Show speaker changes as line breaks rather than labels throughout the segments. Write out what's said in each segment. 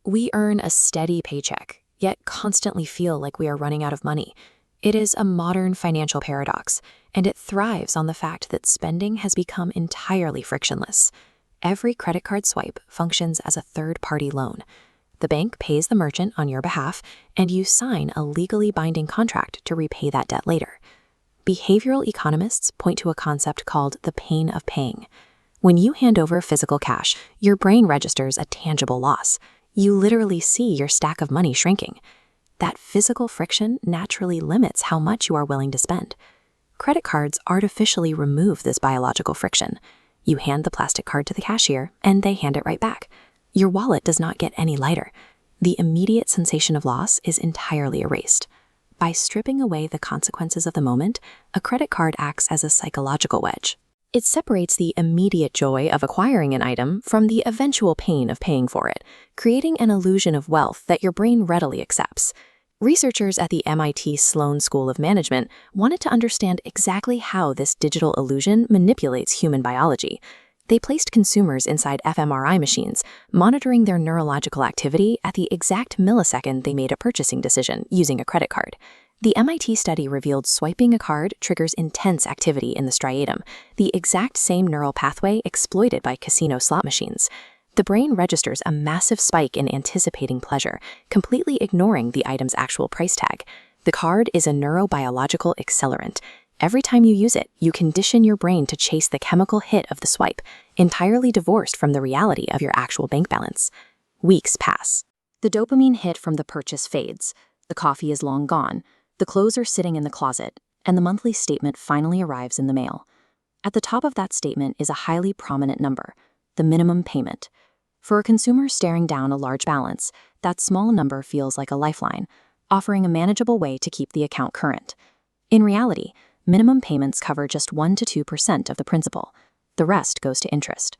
We earn a steady paycheck, yet constantly feel like we are running out of money. It is a modern financial paradox, and it thrives on the fact that spending has become entirely frictionless. Every credit card swipe functions as a third-party loan. The bank pays the merchant on your behalf, and you sign a legally binding contract to repay that debt later. Behavioral economists point to a concept called the pain of paying. When you hand over physical cash, your brain registers a tangible loss. You literally see your stack of money shrinking. That physical friction naturally limits how much you are willing to spend. Credit cards artificially remove this biological friction. You hand the plastic card to the cashier, and they hand it right back. Your wallet does not get any lighter. The immediate sensation of loss is entirely erased. By stripping away the consequences of the moment, a credit card acts as a psychological wedge. It separates the immediate joy of acquiring an item from the eventual pain of paying for it, creating an illusion of wealth that your brain readily accepts. Researchers at the MIT Sloan School of Management wanted to understand exactly how this digital illusion manipulates human biology. They placed consumers inside fMRI machines, monitoring their neurological activity at the exact millisecond they made a purchasing decision using a credit card. The MIT study revealed swiping a card triggers intense activity in the striatum, the exact same neural pathway exploited by casino slot machines. The brain registers a massive spike in anticipating pleasure, completely ignoring the item's actual price tag. The card is a neurobiological accelerant. Every time you use it, you condition your brain to chase the chemical hit of the swipe, entirely divorced from the reality of your actual bank balance. Weeks pass. The dopamine hit from the purchase fades. The coffee is long gone. The clothes are sitting in the closet, and the monthly statement finally arrives in the mail. At the top of that statement is a highly prominent number, the minimum payment. For a consumer staring down a large balance, that small number feels like a lifeline, offering a manageable way to keep the account current. In reality, minimum payments cover just 1 to 2% of the principal. The rest goes to interest.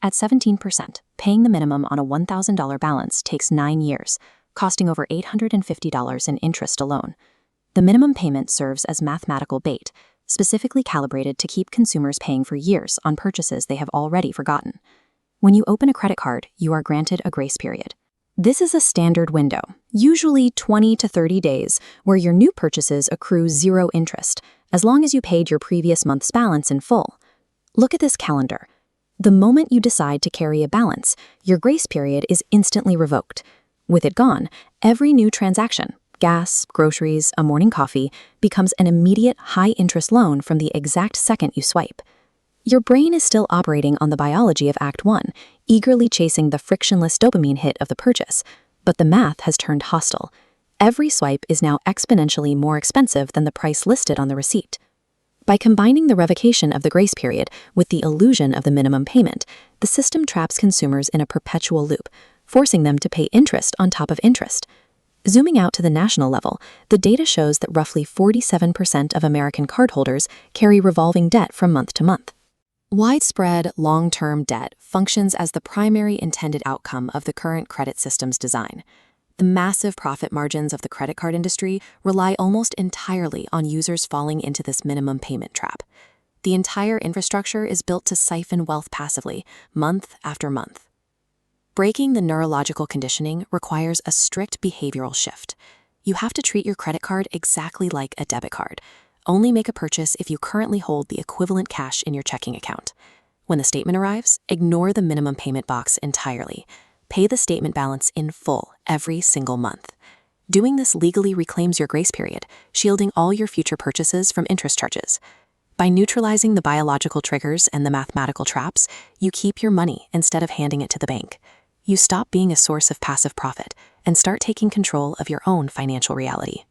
At 17%, paying the minimum on a $1,000 balance takes 9 years, costing over $850 in interest alone. The minimum payment serves as mathematical bait, specifically calibrated to keep consumers paying for years on purchases they have already forgotten. When you open a credit card, you are granted a grace period. This is a standard window, usually 20 to 30 days, where your new purchases accrue zero interest, as long as you paid your previous month's balance in full. Look at this calendar. The moment you decide to carry a balance, your grace period is instantly revoked. With it gone, every new transaction, gas, groceries, a morning coffee, becomes an immediate high-interest loan from the exact second you swipe. Your brain is still operating on the biology of Act 1, eagerly chasing the frictionless dopamine hit of the purchase, but the math has turned hostile. Every swipe is now exponentially more expensive than the price listed on the receipt. By combining the revocation of the grace period with the illusion of the minimum payment, the system traps consumers in a perpetual loop, forcing them to pay interest on top of interest. Zooming out to the national level, the data shows that roughly 47% of American cardholders carry revolving debt from month to month. Widespread, long-term debt functions as the primary intended outcome of the current credit system's design. The massive profit margins of the credit card industry rely almost entirely on users falling into this minimum payment trap. The entire infrastructure is built to siphon wealth passively, month after month. Breaking the neurological conditioning requires a strict behavioral shift. You have to treat your credit card exactly like a debit card. Only make a purchase if you currently hold the equivalent cash in your checking account. When the statement arrives, ignore the minimum payment box entirely. Pay the statement balance in full every single month. Doing this legally reclaims your grace period, shielding all your future purchases from interest charges. By neutralizing the biological triggers and the mathematical traps, you keep your money instead of handing it to the bank. You stop being a source of passive profit and start taking control of your own financial reality.